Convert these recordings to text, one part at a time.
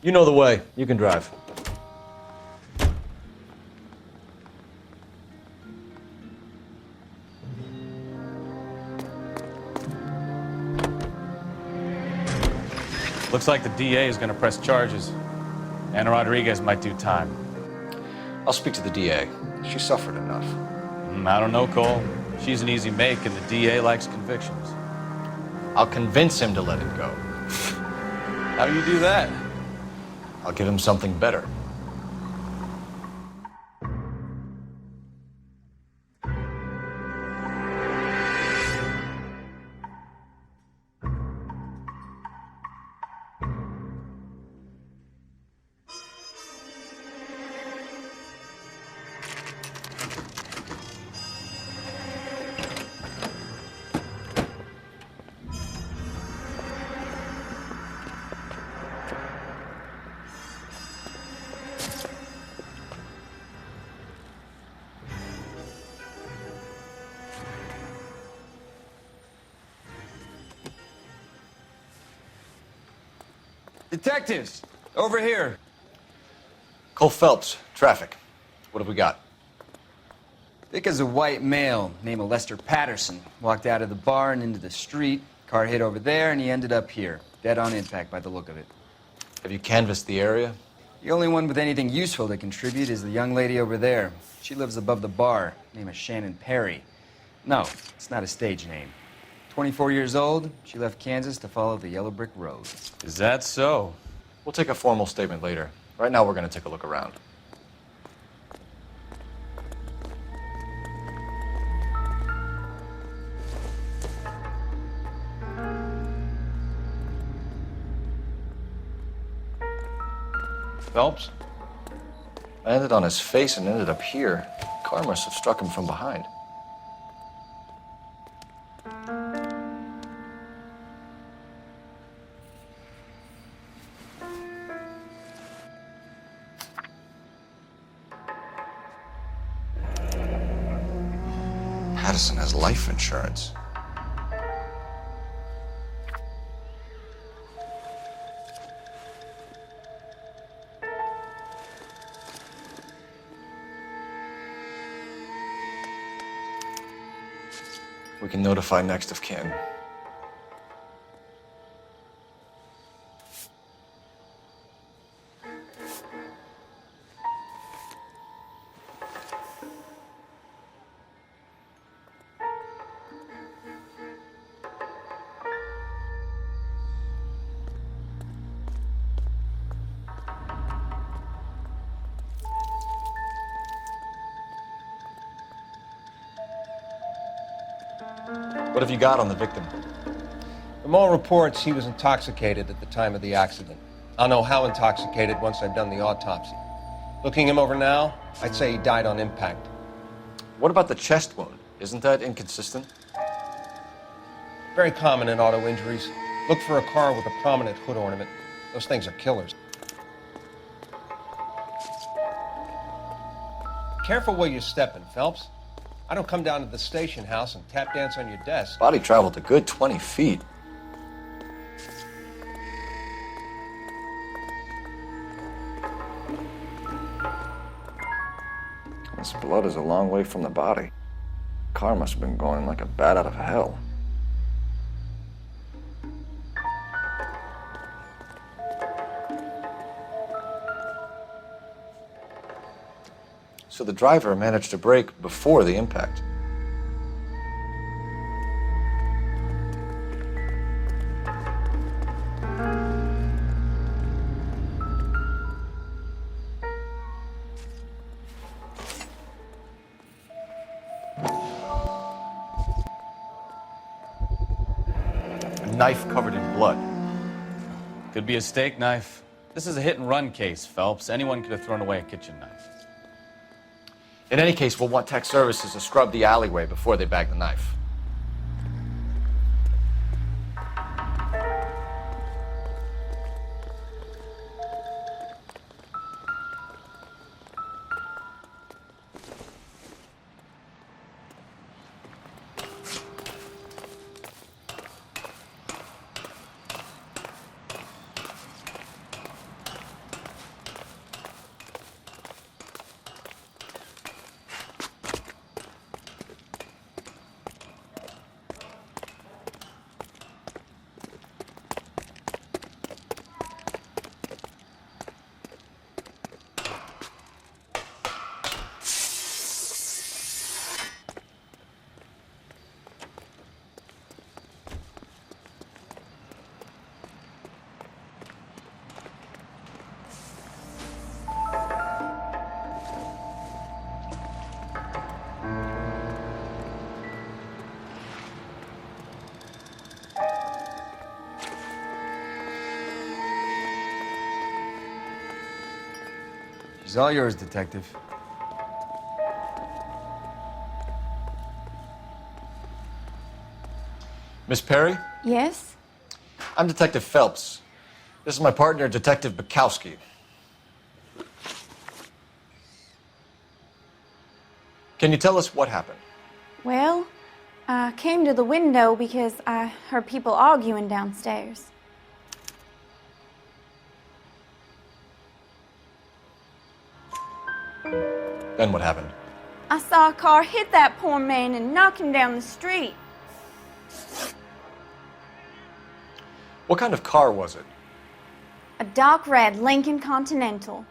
You know the way. You can drive. Looks like the DA is going to press charges. Anna Rodriguez might do time. I'll speak to the DA. She suffered enough. I don't know, Cole. She's an easy make, and the DA likes convictions. I'll convince him to let it go. How do you do that? I'll give him something better. Detectives, over here. Cole Phelps, traffic. What have we got? Thick as a white male named Lester Patterson. Walked out of the bar and into the street. Car hit over there, and he ended up here. Dead on impact by the look of it. Have you canvassed the area? The only one with anything useful to contribute is the young lady over there. She lives above the bar. Name is Shannon Perry. No, it's not a stage name. 24 years old, she left Kansas to follow the yellow brick road. Is that so? We'll take a formal statement later. Right now, we're going to take a look around. Phelps? I landed on his face and ended up here. The car must have struck him from behind. Patterson has life insurance. We can notify next of kin. What have you got on the victim? From all reports, he was intoxicated at the time of the accident. I'll know how intoxicated once I've done the autopsy. Looking him over now, I'd say he died on impact. What about the chest wound? Isn't that inconsistent? Very common in auto injuries. Look for a car with a prominent hood ornament. Those things are killers. Careful where you're stepping, Phelps. I don't come down to the station house and tap dance on your desk. Body traveled a good 20 feet. This blood is a long way from the body. Car must have been going like a bat out of hell. So the driver managed to brake before the impact. A knife covered in blood. Could be a steak knife. This is a hit-and-run case, Phelps. Anyone could have thrown away a kitchen knife. In any case, we'll want tech services to scrub the alleyway before they bag the knife. She's all yours, Detective. Miss Perry? Yes? I'm Detective Phelps. This is my partner, Detective Bukowski. Can you tell us what happened? Well, I came to the window because I heard people arguing downstairs. Then what happened? I saw a car hit that poor man and knock him down the street. What kind of car was it? A dark red Lincoln Continental.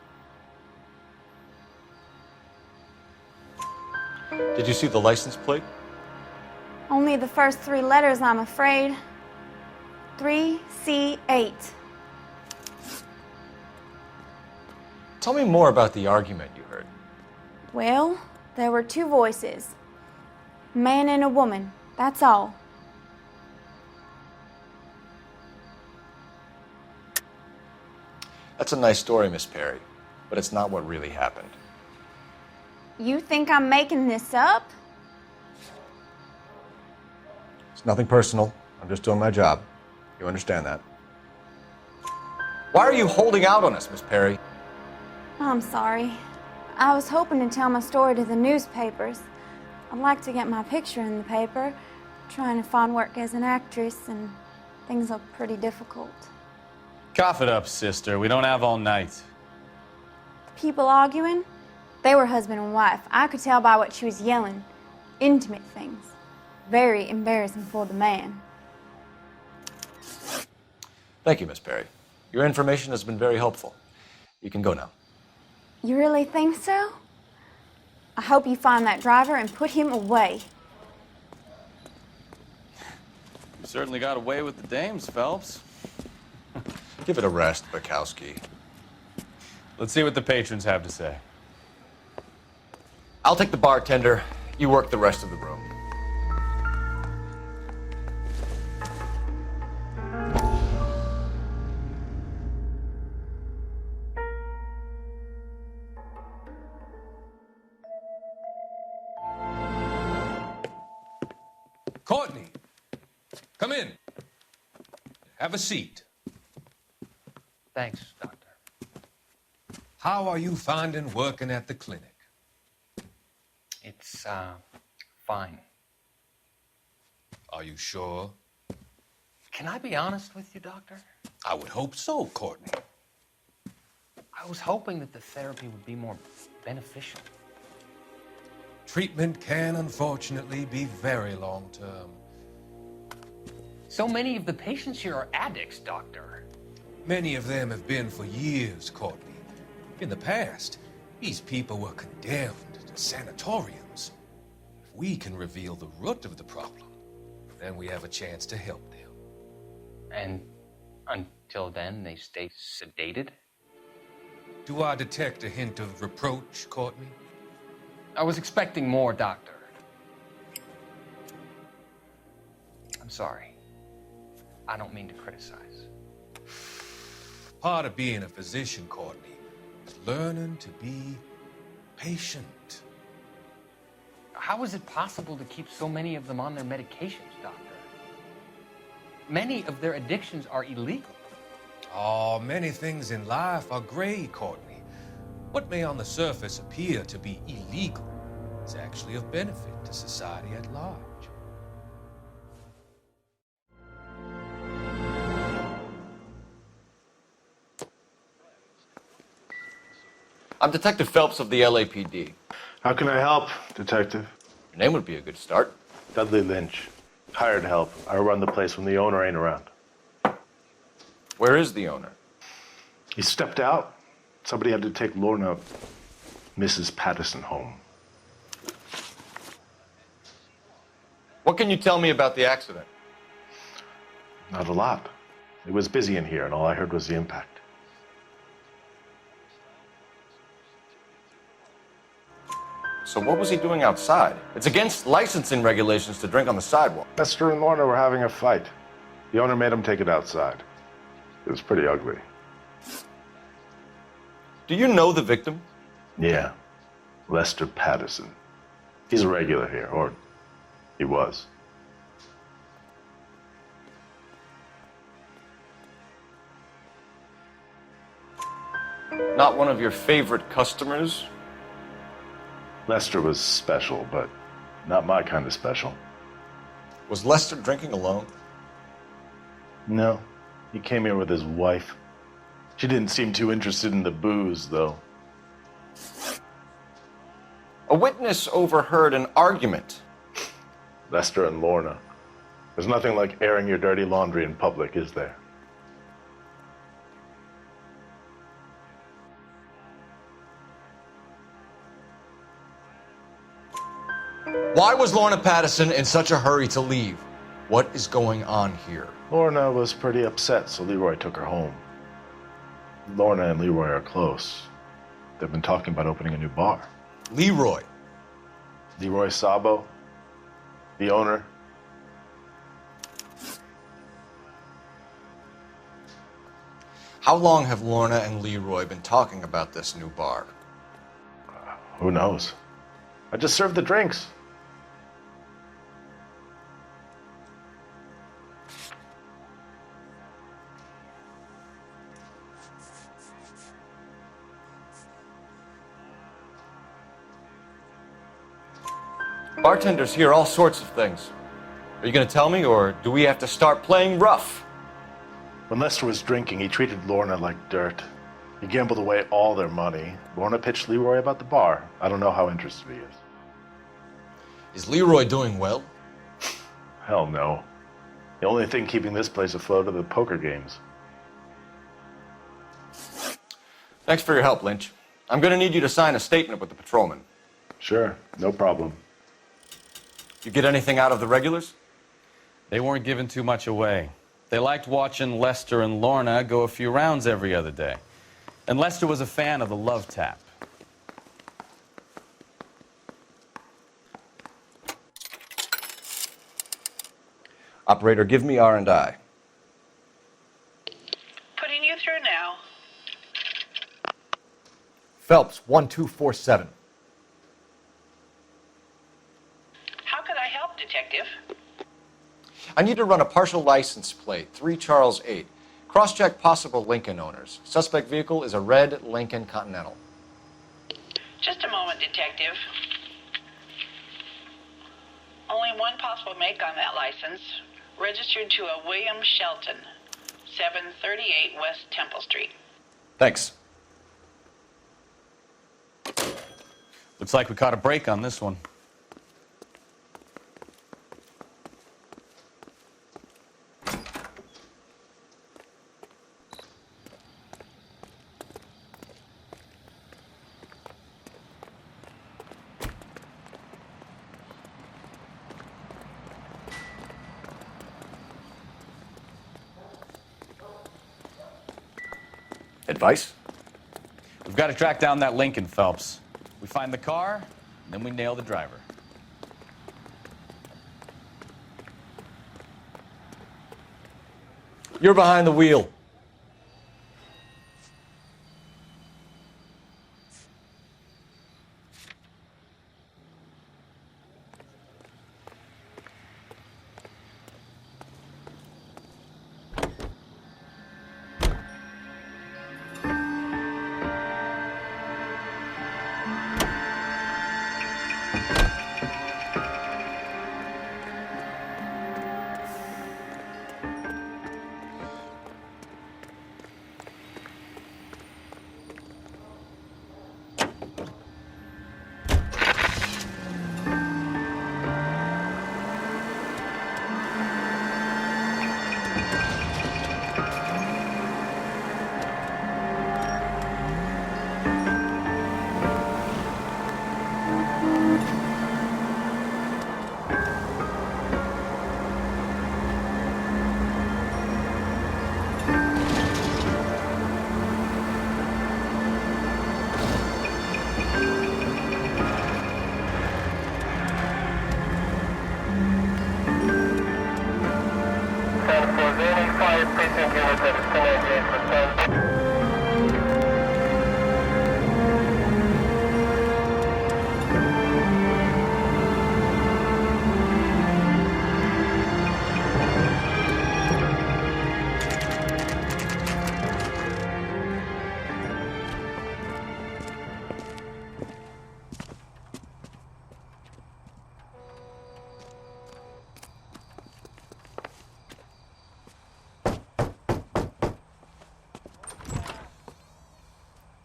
Did you see the license plate? Only the first 3 letters, I'm afraid. 3C8. Tell me more about the argument you heard. Well, there were 2 voices. A man and a woman, that's all. That's a nice story, Miss Perry, but it's not what really happened. You think I'm making this up? It's nothing personal. I'm just doing my job. You understand that? Why are you holding out on us, Miss Perry? I'm sorry. I was hoping to tell my story to the newspapers. I'd like to get my picture in the paper. Trying to find work as an actress, and things are pretty difficult. Cough it up, sister. We don't have all night. People arguing? They were husband and wife. I could tell by what she was yelling. Intimate things. Very embarrassing for the man. Thank you, Miss Perry. Your information has been very helpful. You can go now. You really think so? I hope you find that driver and put him away. You certainly got away with the dames, Phelps. Give it a rest, Bukowski. Let's see what the patrons have to say. I'll take the bartender. You work the rest of the room. Courtney, come in. Have a seat. Thanks, Doctor. How are you finding working at the clinic? It's, fine. Are you sure? Can I be honest with you, Doctor? I would hope so, Courtney. I was hoping that the therapy would be more beneficial. Treatment can, unfortunately, be very long-term. So many of the patients here are addicts, Doctor. Many of them have been for years, Courtney. In the past, these people were condemned to sanatoriums. If we can reveal the root of the problem, then we have a chance to help them. And until then, they stay sedated? Do I detect a hint of reproach, Courtney? I was expecting more, Doctor. I'm sorry. I don't mean to criticize. Part of being a physician, Courtney, is learning to be patient. How is it possible to keep so many of them on their medications, Doctor? Many of their addictions are illegal. Oh, many things in life are gray, Courtney. What may on the surface appear to be illegal is actually of benefit to society at large. I'm Detective Phelps of the LAPD. How can I help, Detective? Your name would be a good start. Dudley Lynch. Hired help. I run the place when the owner ain't around. Where is the owner? He stepped out. Somebody had to take Lorna, Mrs. Patterson, home. What can you tell me about the accident? Not a lot. It was busy in here, and all I heard was the impact. So what was he doing outside? It's against licensing regulations to drink on the sidewalk. Esther and Lorna were having a fight. The owner made him take it outside. It was pretty ugly. Do you know the victim? Yeah, Lester Patterson. He's a regular here, or he was. Not one of your favorite customers? Lester was special, but not my kind of special. Was Lester drinking alone? No, he came here with his wife. She didn't seem too interested in the booze, though. A witness overheard an argument. Lester and Lorna. There's nothing like airing your dirty laundry in public, is there? Why was Lorna Patterson in such a hurry to leave? What is going on here? Lorna was pretty upset, so Leroy took her home. Lorna and Leroy are close. They've been talking about opening a new bar. Leroy. Leroy Sabo, the owner. How long have Lorna and Leroy been talking about this new bar? Who knows? I just served the drinks. Bartenders hear all sorts of things. Are you going to tell me, or do we have to start playing rough? When Lester was drinking, he treated Lorna like dirt. He gambled away all their money. Lorna pitched Leroy about the bar. I don't know how interested he is. Is Leroy doing well? Hell no. The only thing keeping this place afloat are the poker games. Thanks for your help, Lynch. I'm going to need you to sign a statement with the patrolman. Sure, no problem. You get anything out of the regulars? They weren't giving too much away. They liked watching Lester and Lorna go a few rounds every other day. And Lester was a fan of the love tap. Operator, give me R&I. Putting you through now. Phelps, 1247. How could I help, Detective? I need to run a partial license plate, 3 Charles 8. Cross-check possible Lincoln owners. Suspect vehicle is a red Lincoln Continental. Just a moment, Detective. Only one possible make on that license. Registered to a William Shelton, 738 West Temple Street. Thanks. Looks like we caught a break on this one. Advice? We've got to track down that Lincoln, Phelps. We find the car, then we nail the driver. You're behind the wheel.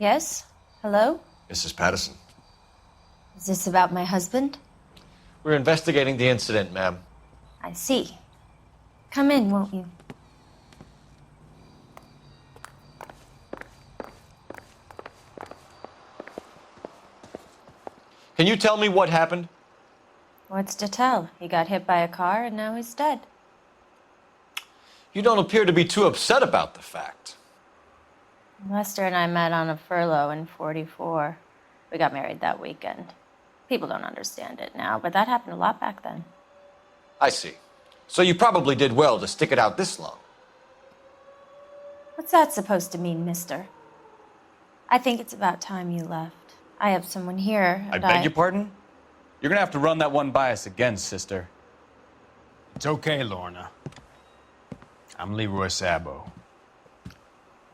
Yes? Hello? Mrs. Patterson. Is this about my husband? We're investigating the incident, ma'am. I see. Come in, won't you? Can you tell me what happened? What's to tell? He got hit by a car and now he's dead. You don't appear to be too upset about the fact. Lester and I met on a furlough in '44. We got married that weekend. People don't understand it now, but that happened a lot back then. I see. So you probably did well to stick it out this long. What's that supposed to mean, mister? I think it's about time you left. I have someone here. I beg your pardon? You're gonna have to run that one by us again, sister. It's okay, Lorna. I'm Leroy Sabo.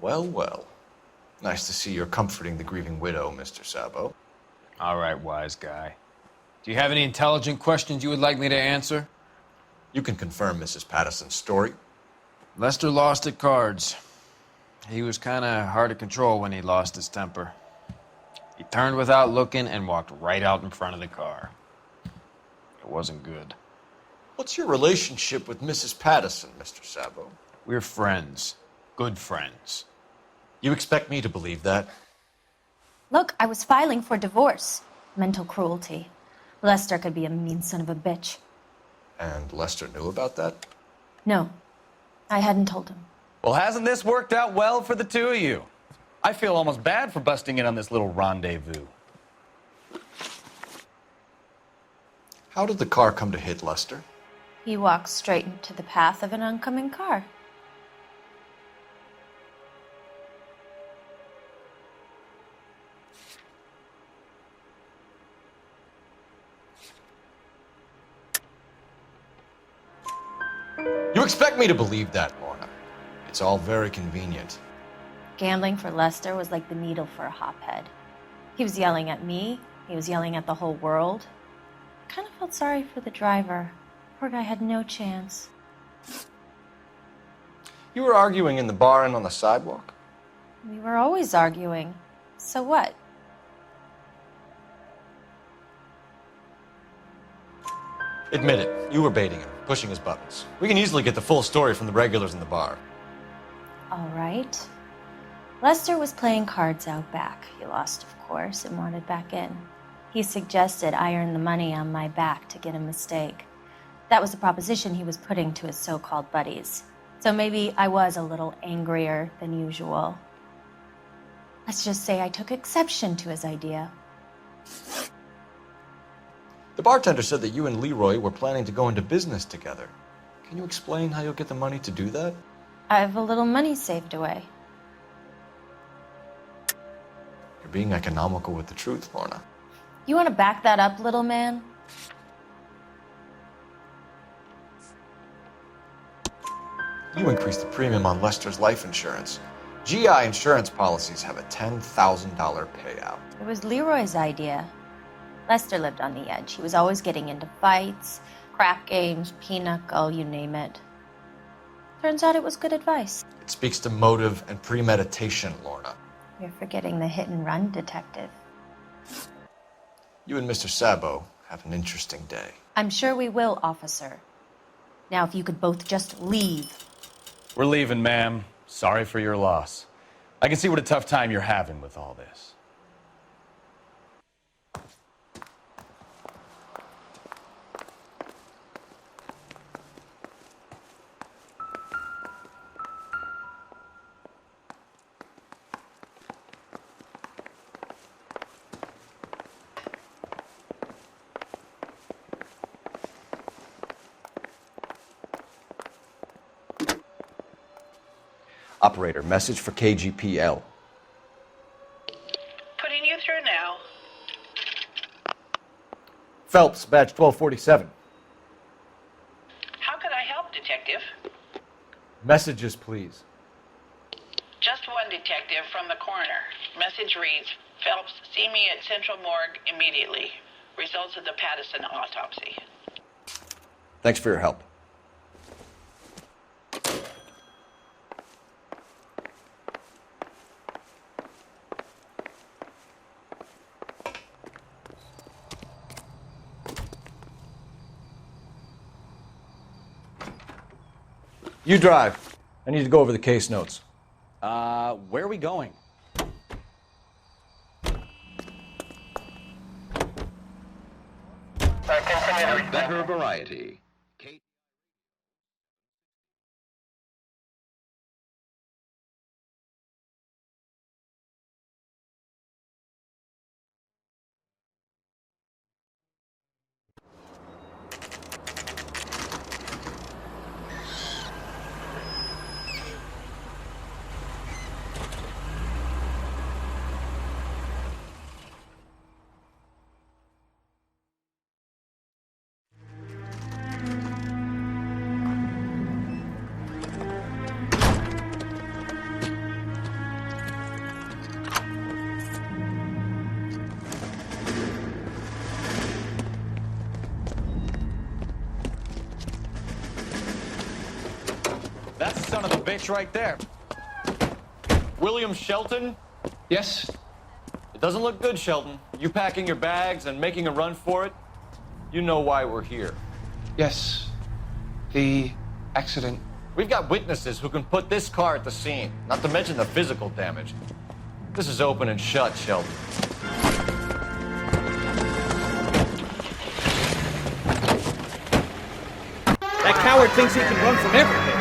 Well, well. Nice to see you're comforting the grieving widow, Mr. Sabo. All right, wise guy. Do you have any intelligent questions you would like me to answer? You can confirm Mrs. Patterson's story. Lester lost at cards. He was kind of hard to control when he lost his temper. He turned without looking and walked right out in front of the car. It wasn't good. What's your relationship with Mrs. Patterson, Mr. Sabo? We're friends. Good friends. You expect me to believe that? Look, I was filing for divorce. Mental cruelty. Lester could be a mean son of a bitch. And Lester knew about that? No, I hadn't told him. Well, hasn't this worked out well for the two of you? I feel almost bad for busting in on this little rendezvous. How did the car come to hit Lester? He walked straight into the path of an oncoming car. You expect me to believe that, Lorna. It's all very convenient. Gambling for Lester was like the needle for a hophead. He was yelling at me. He was yelling at the whole world. I kind of felt sorry for the driver. Poor guy had no chance. You were arguing in the bar and on the sidewalk? We were always arguing. So what? Admit it, you were baiting him, pushing his buttons. We can easily get the full story from the regulars in the bar. All right. Lester was playing cards out back. He lost, of course, and wanted back in. He suggested I earn the money on my back to get a mistake. That was the proposition he was putting to his so-called buddies. So maybe I was a little angrier than usual. Let's just say I took exception to his idea. The bartender said that you and Leroy were planning to go into business together. Can you explain how you'll get the money to do that? I have a little money saved away. You're being economical with the truth, Lorna. You want to back that up, little man? You increased the premium on Lester's life insurance. GI insurance policies have a $10,000 payout. It was Leroy's idea. Lester lived on the edge. He was always getting into fights, crap games, pinochle, you name it. Turns out it was good advice. It speaks to motive and premeditation, Lorna. You're forgetting the hit-and-run detective. You and Mr. Sabo have an interesting day. I'm sure we will, officer. Now, if you could both just leave. We're leaving, ma'am. Sorry for your loss. I can see what a tough time you're having with all this. Operator, message for KGPL. Putting you through now. Phelps, badge 1247. How can I help, Detective? Messages, please. Just one detective from the coroner. Message reads, Phelps, see me at Central Morgue immediately. Results of the Patterson autopsy. Thanks for your help. You drive. I need to go over the case notes. Where are we going? Better variety. That's the son of a bitch right there. William Shelton? Yes? It doesn't look good, Shelton. You packing your bags and making a run for it? You know why we're here. Yes. The accident. We've got witnesses who can put this car at the scene, not to mention the physical damage. This is open and shut, Shelton. That coward thinks he can run from everything.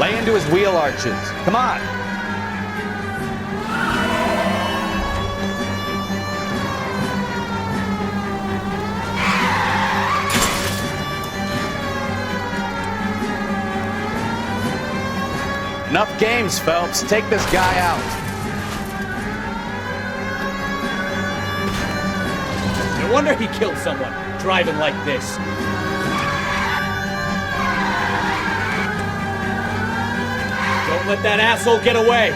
Lay into his wheel arches. Come on. Enough games, Phelps. Take this guy out. No wonder he killed someone, driving like this. Don't let that asshole get away.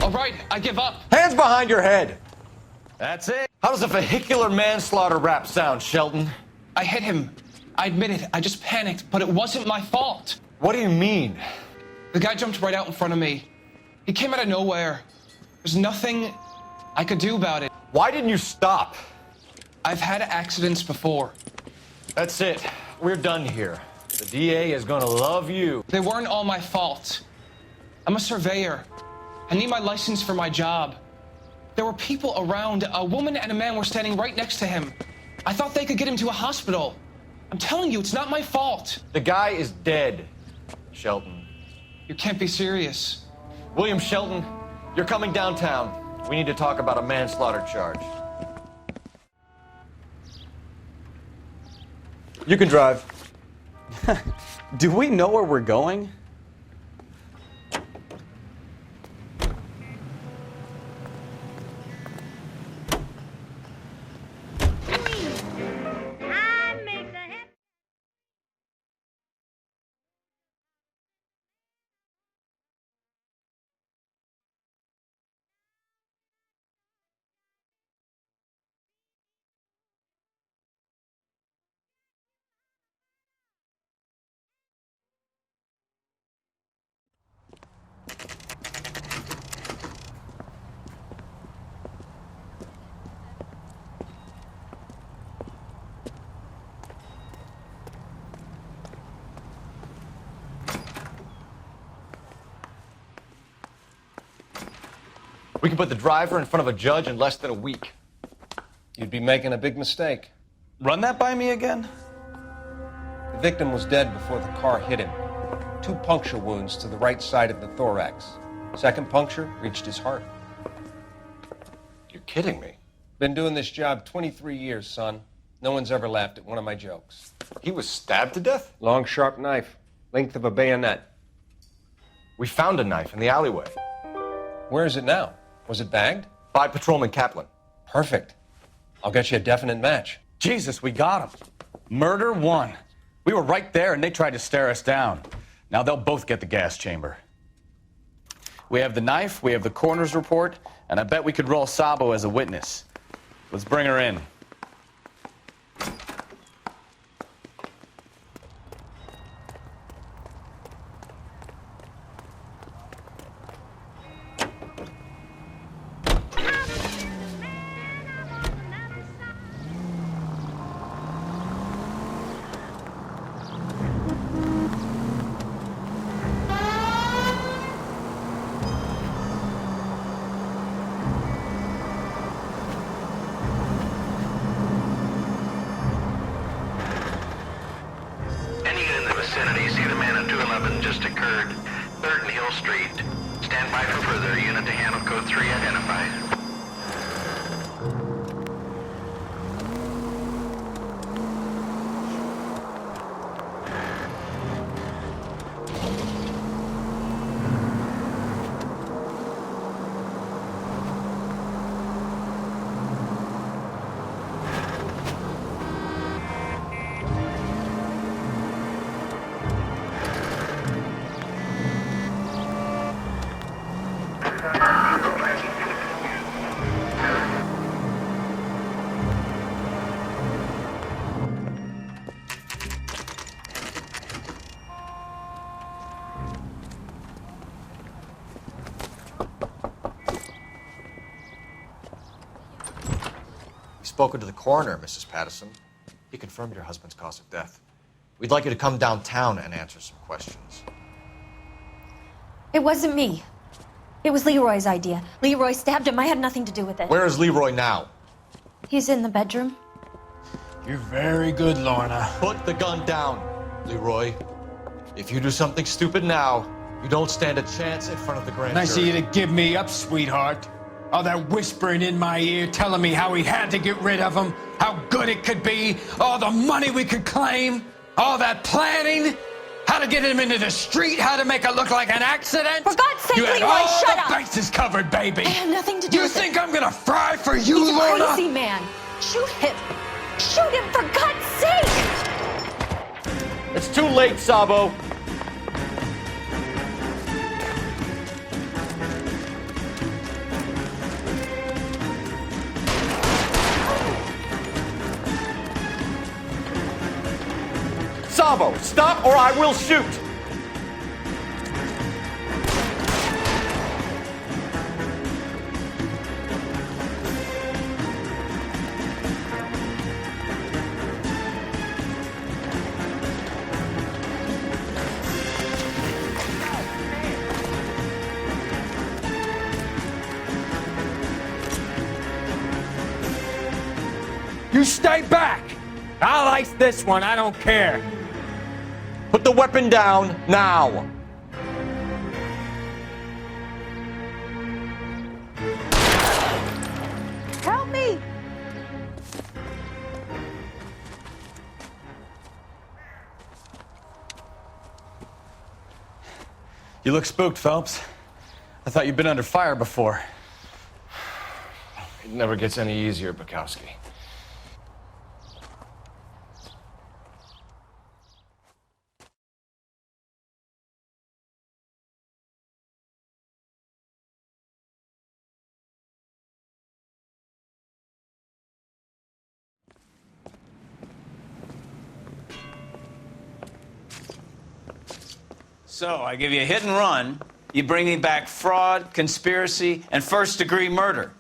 All right, I give up. Hands behind your head! That's it. How does a vehicular manslaughter rap sound, Shelton? I hit him. I admit it. I just panicked, but it wasn't my fault. What do you mean? The guy jumped right out in front of me. He came out of nowhere. There's nothing I could do about it. Why didn't you stop? I've had accidents before. That's it. We're done here. The DA is gonna love you. They weren't all my fault. I'm a surveyor. I need my license for my job. There were people around. A woman and a man were standing right next to him. I thought they could get him to a hospital. I'm telling you, it's not my fault. The guy is dead, Shelton. You can't be serious. William Shelton, you're coming downtown. We need to talk about a manslaughter charge. You can drive. Do we know where we're going? We can put the driver in front of a judge in less than a week. You'd be making a big mistake. Run that by me again? The victim was dead before the car hit him. 2 puncture wounds to the right side of the thorax. Second puncture reached his heart. You're kidding me. Been doing this job 23 years, son. No one's ever laughed at one of my jokes. He was stabbed to death? Long, sharp knife. Length of a bayonet. We found a knife in the alleyway. Where is it now? Was it bagged? By Patrolman Kaplan. Perfect. I'll get you a definite match. Jesus, we got him. Murder 1. We were right there and they tried to stare us down. Now they'll both get the gas chamber. We have the knife, we have the coroner's report, And I bet we could roll Sabo as a witness. Let's bring her in. Any unit in the vicinity, see the man at 211 just occurred. 3rd and Hill Street. Stand by for further. Unit to handle code 3 identified. We've spoken to the coroner, Mrs. Patterson. He confirmed your husband's cause of death. We'd like you to come downtown and answer some questions. It wasn't me. It was Leroy's idea. Leroy stabbed him. I had nothing to do with it. Where is Leroy now? He's in the bedroom. You're very good, Lorna. Put the gun down, Leroy. If you do something stupid now, you don't stand a chance in front of the grand jury. Nice of you to give me up, sweetheart. All that whispering in my ear telling me how we had to get rid of him, how good it could be, all the money we could claim, all that planning, how to get him into the street, how to make it look like an accident. For God's sake, you had Leroy, all shut the up! bases covered, baby. I had nothing to do You with think it. I'm gonna fry for you, He's a Lorna? crazy man. Shoot him. Shoot him, for God's sake! It's too late, Sabo. Sabo, stop or I will shoot! You stay back. I'll ice this one, I don't care. Put the weapon down now. Help me! You look spooked, Phelps. I thought you'd been under fire before. It never gets any easier, Bukowski. So, I give you a hit and run. You bring me back fraud, conspiracy, and first-degree murder.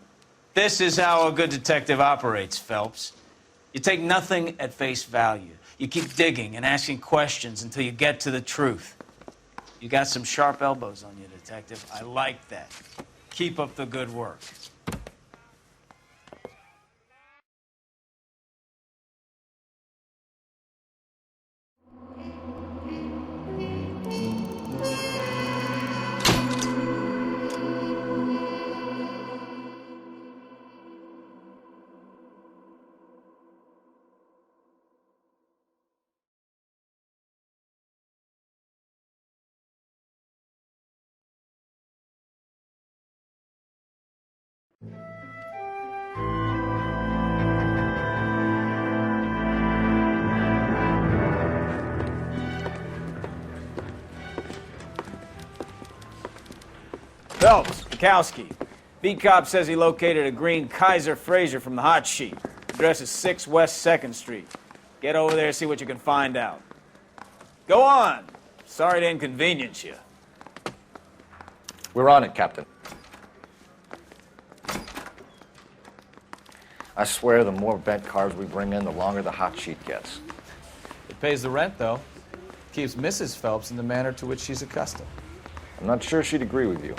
This is how a good detective operates, Phelps. You take nothing at face value. You keep digging and asking questions until you get to the truth. You got some sharp elbows on you, detective. I like that. Keep up the good work. Phelps, Bukowski, Beat cop says he located a green Kaiser Fraser from the hot sheet. Address is 6 West 2nd Street. Get over there and see what you can find out. Go on. Sorry to inconvenience you. We're on it, Captain. I swear the more bent cars we bring in, the longer the hot sheet gets. It pays the rent, though. Keeps Mrs. Phelps in the manner to which she's accustomed. I'm not sure she'd agree with you.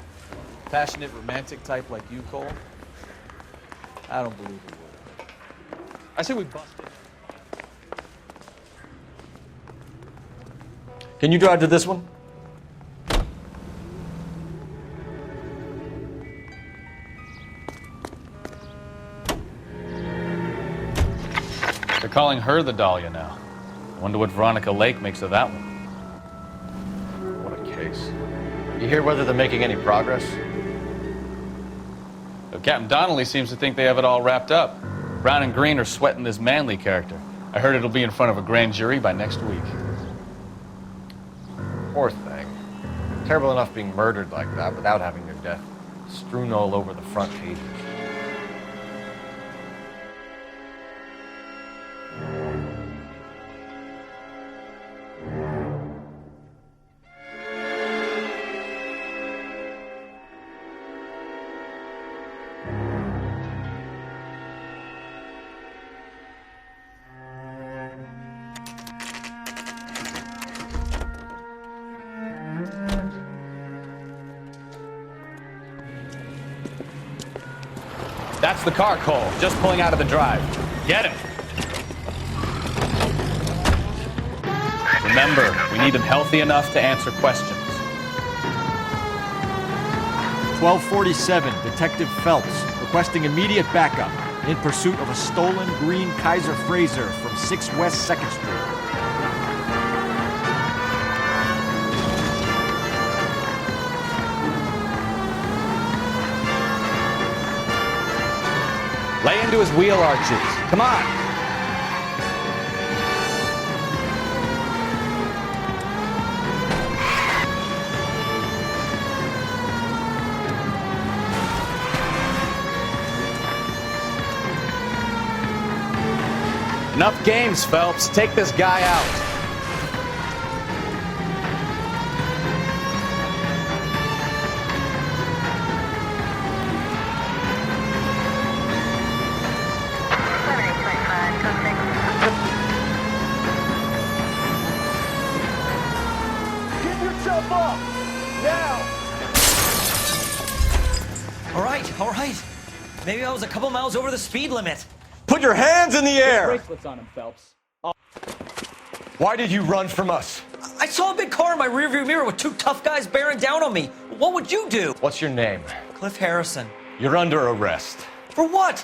Passionate, romantic type like you, Cole? I don't believe he would. I say we bust it. Can you drive to this one? They're calling her the Dahlia now. I wonder what Veronica Lake makes of that one. What a case. You hear whether they're making any progress? But Captain Donnelly seems to think they have it all wrapped up. Brown and Green are sweating this Manley character. I heard it'll be in front of a grand jury by next week. Poor thing. Terrible enough being murdered like that without having their death strewn all over the front pages. That's the car, Cole. Just pulling out of the drive. Get him. Remember, we need him healthy enough to answer questions. 1247, Detective Phelps, requesting immediate backup in pursuit of a stolen green Kaiser Fraser from 6 West 2nd Street. Lay into his wheel arches. Come on. Enough games, Phelps. Take this guy out. All right. Maybe I was a couple miles over the speed limit. Put your hands in the air! Bracelets on him, Phelps. Why did you run from us? I saw a big car in my rearview mirror with two tough guys bearing down on me. What would you do? What's your name? Cliff Harrison. You're under arrest. For what?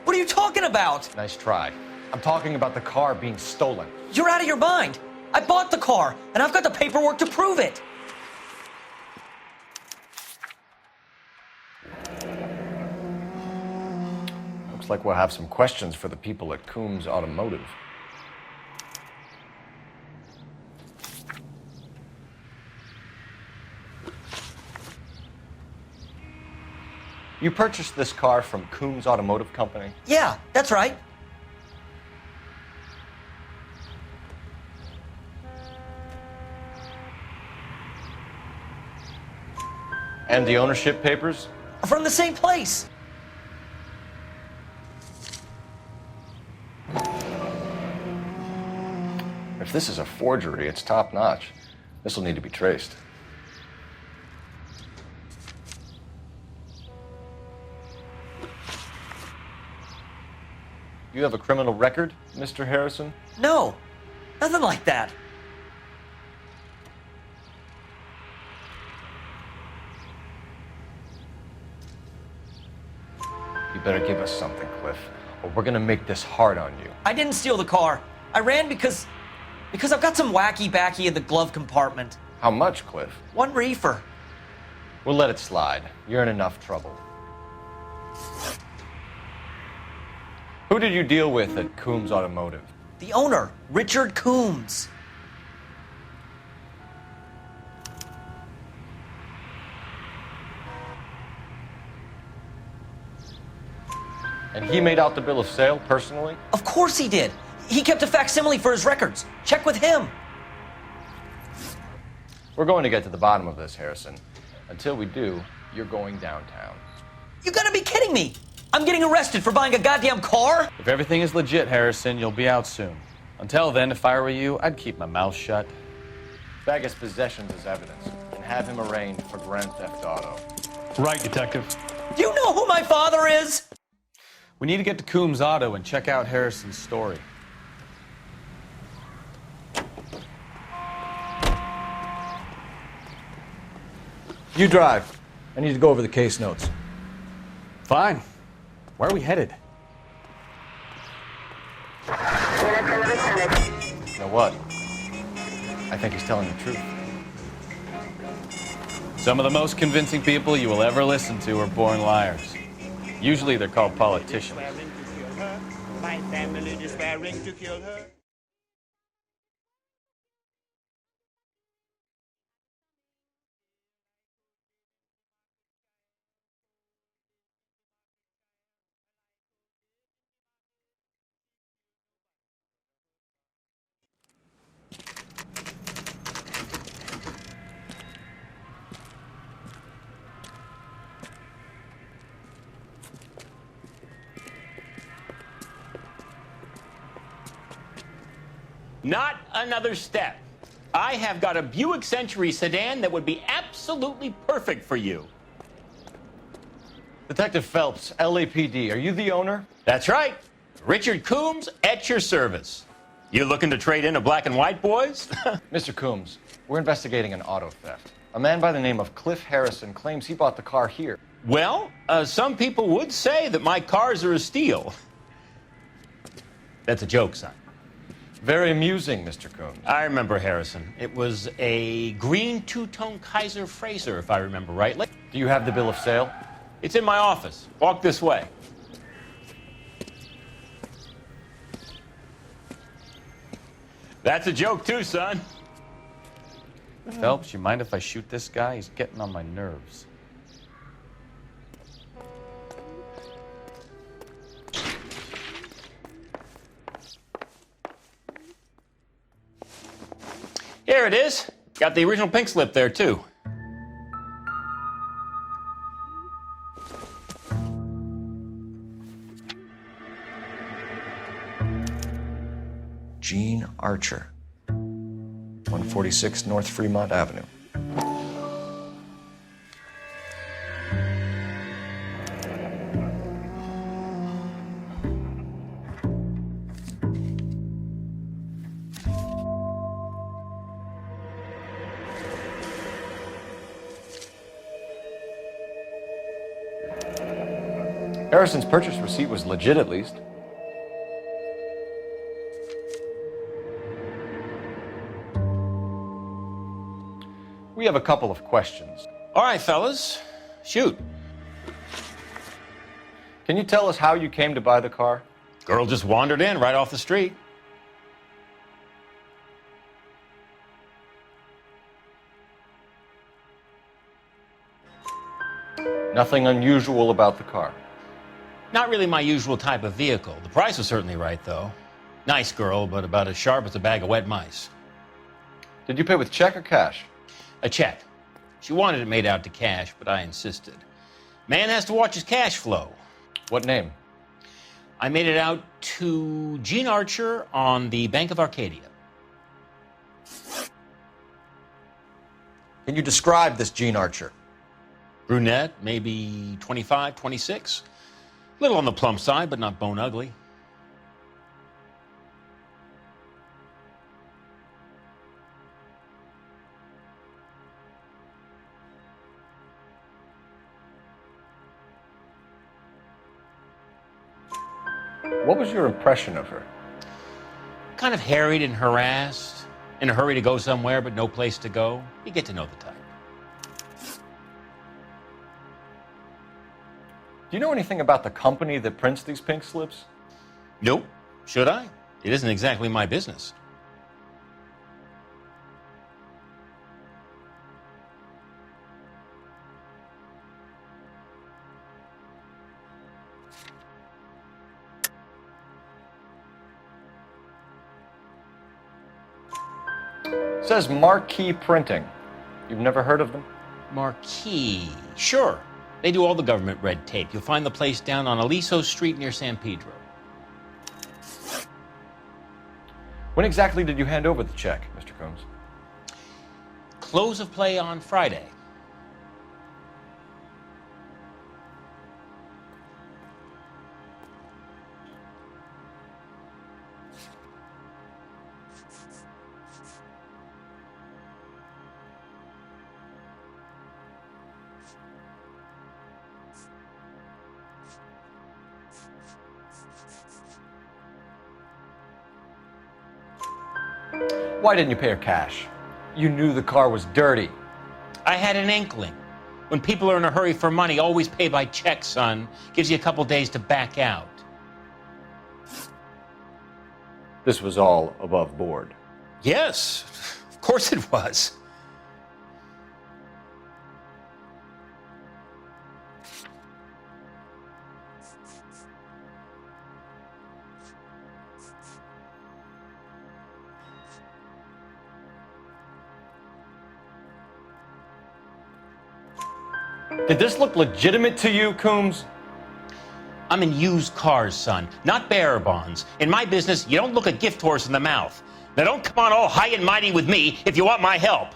What are you talking about? Nice try. I'm talking about the car being stolen. You're out of your mind. I bought the car, and I've got the paperwork to prove it. Looks like we'll have some questions for the people at Coombs Automotive. You purchased this car from Coombs Automotive Company? Yeah, that's right. And the ownership papers? From the same place. If this is a forgery, it's top-notch. This will need to be traced. You have a criminal record, Mr. Harrison? No, nothing like that. You better give us something, Cliff, or we're gonna make this hard on you. I didn't steal the car. I ran because I've got some wacky-backy in the glove compartment. How much, Cliff? 1 reefer. We'll let it slide. You're in enough trouble. Who did you deal with at Coombs Automotive? The owner, Richard Coombs. And he made out the bill of sale personally? Of course he did. He kept a facsimile for his records. Check with him. We're going to get to the bottom of this, Harrison. Until we do, you're going downtown. You gotta be kidding me. I'm getting arrested for buying a goddamn car? If everything is legit, Harrison, you'll be out soon. Until then, if I were you, I'd keep my mouth shut. Bag his possessions as evidence and have him arraigned for Grand Theft Auto. Right, Detective. Do you know who my father is? We need to get to Coombs Auto and check out Harrison's story. You drive. I need to go over the case notes. Fine. Where are we headed? You know what? I think he's telling the truth. Some of the most convincing people you will ever listen to are born liars. Usually they're called politicians. My family despairing to kill her. Not another step. I have got a Buick Century sedan that would be absolutely perfect for you. Detective Phelps, LAPD, are you the owner? That's right. Richard Coombs at your service. You looking to trade in a black and white, boys? Mr. Coombs, we're investigating an auto theft. A man by the name of Cliff Harrison claims he bought the car here. Well, some people would say that my cars are a steal. That's a joke, son. Very amusing, Mr. Coombs. I remember Harrison. It was a green two-tone Kaiser Frazer, if I remember rightly. Do you have the bill of sale? It's in my office. Walk this way. That's a joke too, son. Phelps, you mind if I shoot this guy? He's getting on my nerves. Here it is. Got the original pink slip there, too. Gene Archer, 146 North Fremont Avenue. Harrison's purchase receipt was legit, at least. We have a couple of questions. All right, fellas. Shoot. Can you tell us how you came to buy the car? Girl just wandered in right off the street. Nothing unusual about the car. Not really my usual type of vehicle. The price was certainly right, though. Nice girl, but about as sharp as a bag of wet mice. Did you pay with check or cash? A check. She wanted it made out to cash, but I insisted. Man has to watch his cash flow. What name? I made it out to Gene Archer on the Bank of Arcadia. Can you describe this Gene Archer? Brunette, maybe 25, 26. Little on the plump side, but not bone ugly. What was your impression of her? Kind of harried and harassed, in a hurry to go somewhere, but no place to go. You get to know the type. Do you know anything about the company that prints these pink slips? Nope. Should I? It isn't exactly my business. Says Marquee Printing. You've never heard of them? Marquee. Sure. They do all the government red tape. You'll find the place down on Aliso Street near San Pedro. When exactly did you hand over the check, Mr. Combs? Close of play on Friday. Why didn't you pay her cash? You knew the car was dirty. I had an inkling. When people are in a hurry for money, always pay by check, son. Gives you a couple days to back out. This was all above board. Yes, of course it was. Did this look legitimate to you, Coombs? I'm in used cars, son, not bearer bonds. In my business, you don't look a gift horse in the mouth. Now don't come on all high and mighty with me if you want my help.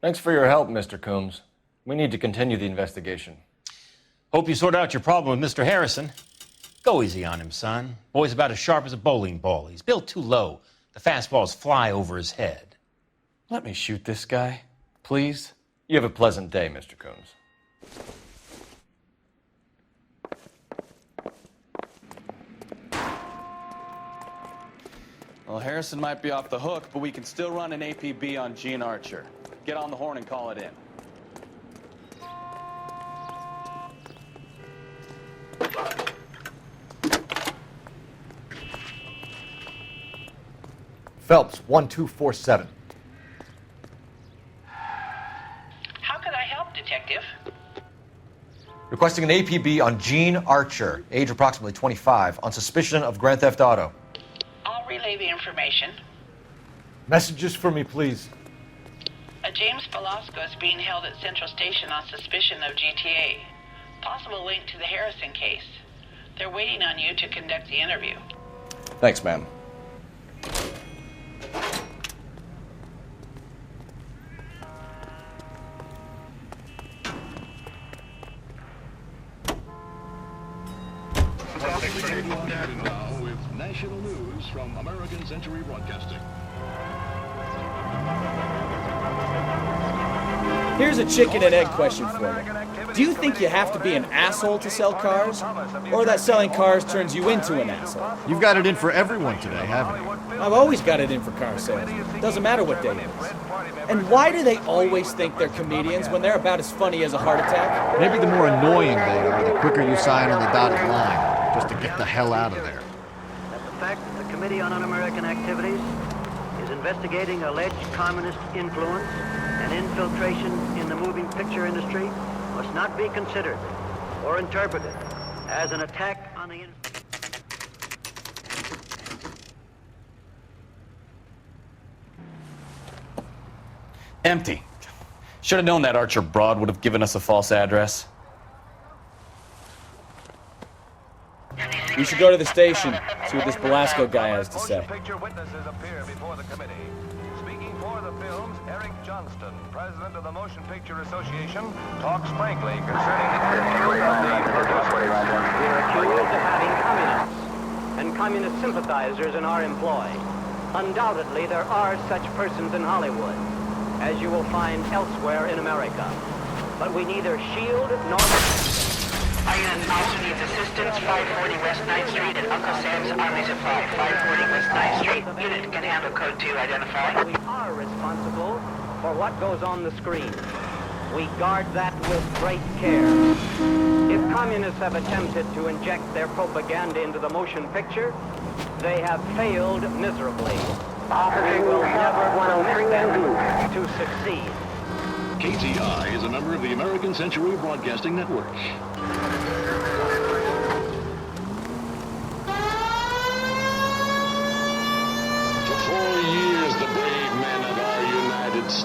Thanks for your help, Mr. Coombs. We need to continue the investigation. Hope you sort out your problem with Mr. Harrison. Go easy on him, son. Boy's about as sharp as a bowling ball. He's built too low. The fastballs fly over his head. Let me shoot this guy, please. You have a pleasant day, Mr. Coombs. Well, Harrison might be off the hook, but we can still run an APB on Gene Archer. Get on the horn and call it in. Phelps, 1247. How could I help, Detective? Requesting an APB on Gene Archer, age approximately 25, on suspicion of Grand Theft Auto. I'll relay the information. Messages for me, please. A James Velasco is being held at Central Station on suspicion of GTA. Possible link to the Harrison case. They're waiting on you to conduct the interview. Thanks, ma'am. Now with national news from American Century Broadcasting. Here's a chicken and egg question for you. Do you think you have to be an asshole to sell cars? Or that selling cars turns you into an asshole? You've got it in for everyone today, haven't you? I've always got it in for car sales. Doesn't matter what day it is. And why do they always think they're comedians when they're about as funny as a heart attack? Maybe the more annoying they are, the quicker you sign on the dotted line, just to get the hell out of there. The fact that the Committee on Un-American Activities is investigating alleged communist influence and infiltration in the moving picture industry must not be considered or interpreted as an attack on the... Empty. Should have known that Archer broad would have given us a false address. We should go to the station, see what this Velasco guy has to say. Picture witnesses appear before the committee. Speaking for the films, Eric Johnston, president of the Motion Picture Association, talks frankly concerning the attitude of the producers. We're accused of having communists and communist sympathizers in our employ. Undoubtedly, there are such persons in Hollywood, as you will find elsewhere in America. But we neither shield nor... Iron also needs assistance, 540 West 9th Street at Uncle Sam's Army Supply. 540 West 9th Street. Unit can handle code 2 identify. We are responsible for what goes on the screen. We guard that with great care. If communists have attempted to inject their propaganda into the motion picture, they have failed miserably. We will never permit them to succeed. KTI is a member of the American Century Broadcasting Network. For 4 years.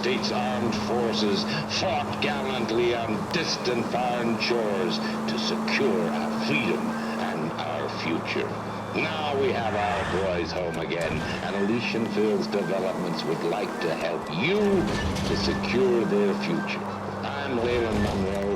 States Armed Forces fought gallantly on distant foreign shores to secure our freedom and our future. Now we have our boys home again, and Elysian Fields Developments would like to help you to secure their future. I'm Leyland Monroe,